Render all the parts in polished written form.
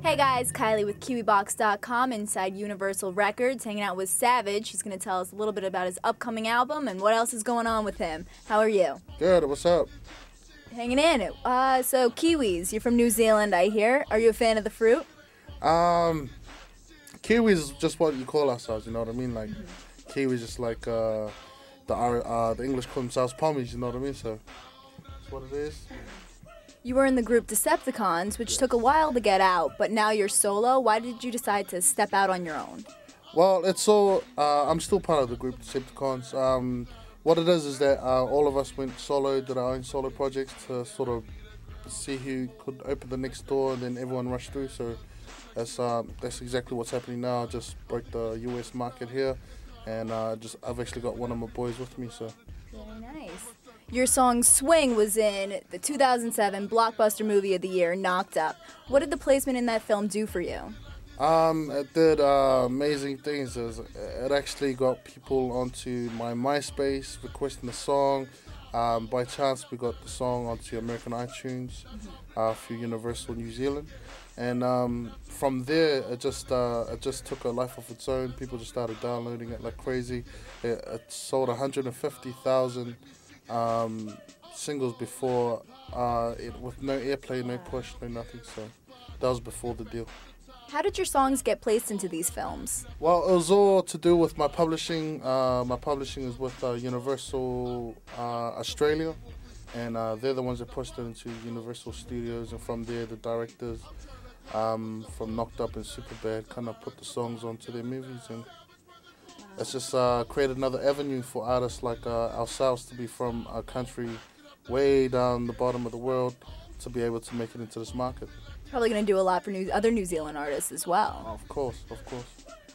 Hey guys, Kylie with Kiwibox inside Universal Records, hanging out with Savage. He's going to tell us a little bit about his upcoming album and what else is going on with him. How are you? Good, what's up? Hanging in. So kiwis, you're from New Zealand, I hear. Are you a fan of the fruit? Kiwis is just what you call ourselves, you know what I mean? Like, Kiwis just like the English call themselves pommies, you know what I mean? So, that's what it is. You were in the group Deceptikonz, which took a while to get out, but now you're solo. Why did you decide to step out on your own? Well, it's all, I'm still part of the group Deceptikonz. What it is that all of us went solo, did our own solo projects to sort of see who could open the next door, and then everyone rushed through. So that's exactly what's happening now. I just broke the US market here, and I've actually got one of my boys with me. So very nice. Your song Swing was in the 2007 blockbuster movie of the year, Knocked Up. What did the placement in that film do for you? It did amazing things. It actually got people onto my MySpace requesting the song. By chance, we got the song onto American iTunes through Universal New Zealand, and from there it just took a life of its own. People just started downloading it like crazy. It sold 150,000 singles before with no airplay, no push, no nothing. So that was before the deal. How did your songs get placed into these films? Well, it was all to do with my publishing. My publishing is with Universal Australia, and they're the ones that pushed it into Universal Studios, and from there the directors from Knocked Up and Superbad kind of put the songs onto their movies, and it's just created another avenue for artists like ourselves to be from a country way down the bottom of the world to be able to make it into this market. Probably going to do a lot for other New Zealand artists as well. Of course, of course.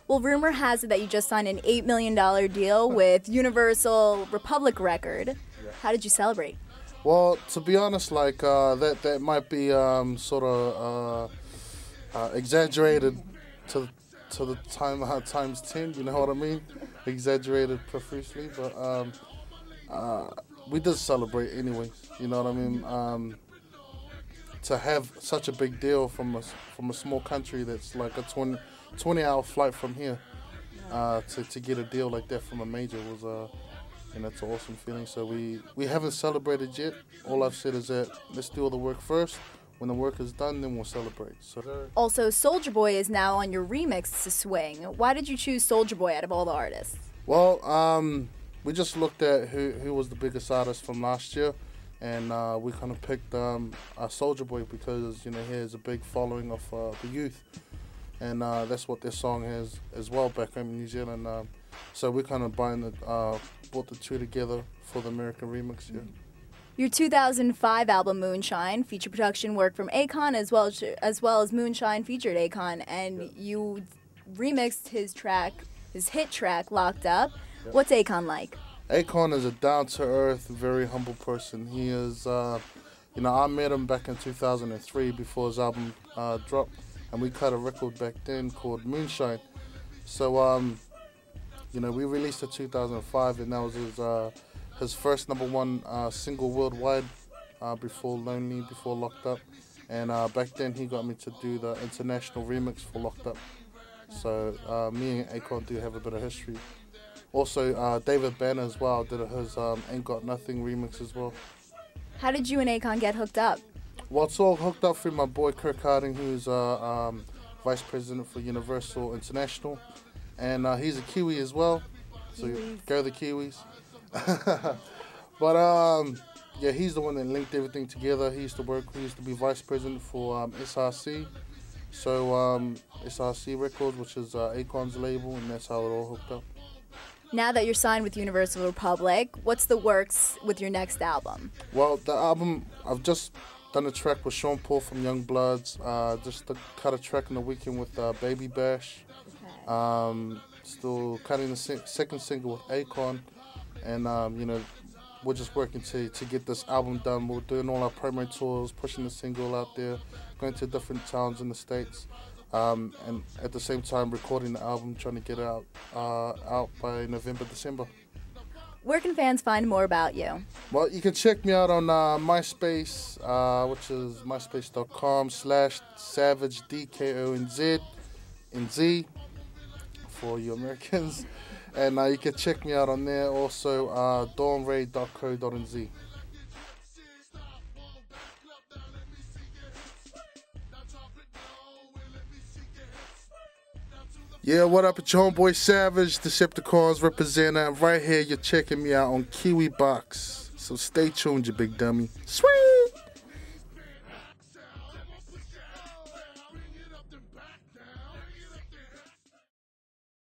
Well, rumor has it that you just signed an $8 million deal with Universal Republic Record. Yeah. How did you celebrate? Well, to be honest, like that might be sort of exaggerated to the times 10. You know what I mean? Exaggerated profusely, but we did celebrate anyways. You know what I mean? To have such a big deal from a small country that's like a 20-hour flight from here, to get a deal like that from a major was it's an awesome feeling. So we haven't celebrated yet. All I've said is that let's do all the work first. When the work is done, then we'll celebrate. So also, Soulja Boy is now on your remix to Swing. Why did you choose Soulja Boy out of all the artists? Well, we just looked at who was the biggest artist from last year. And we kind of picked Soulja Boy because, he has a big following of the youth. And that's what this song has as well back home in New Zealand. So we kind of brought the two together for the American remix here. Your 2005 album, Moonshine, featured production work from Akon as well as Moonshine featured Akon. And you remixed his hit track, Locked Up. Yeah. What's Akon like? Akon is a down-to-earth, very humble person. He is, I met him back in 2003 before his album dropped, and we cut a record back then called Moonshine. So, we released it in 2005, and that was his first #1 single worldwide before Lonely, before Locked Up. And back then he got me to do the international remix for Locked Up. So me and Akon do have a bit of history. Also, David Banner as well did his Ain't Got Nothing remix as well. How did you and Akon get hooked up? Well, it's all hooked up through my boy Kirk Harding, who's Vice President for Universal International. And he's a Kiwi as well, so go the Kiwis. But, yeah, he's the one that linked everything together. He used to be Vice President for SRC. So SRC Records, which is Akon's label, and that's how it all hooked up. Now that you're signed with Universal Republic, what's the works with your next album? Well, the album, I've just done a track with Sean Paul from Young Bloods, just cut a track in the weekend with Baby Bash. Okay. Still cutting the second single with Akon, and we're just working to get this album done. We're doing all our promo tours, pushing the single out there, going to different towns in the States. And at the same time recording the album, trying to get it out by November, December. where can fans find more about you? Well, you can check me out on MySpace, which is myspace.com/SavageDKONZ for you Americans. And you can check me out on there also, dawnray.co.nz. Yeah, what up? It's your homeboy Savage, Deceptikonz representing. Right here, you're checking me out on Kiwibox. So stay tuned, you big dummy. Sweet!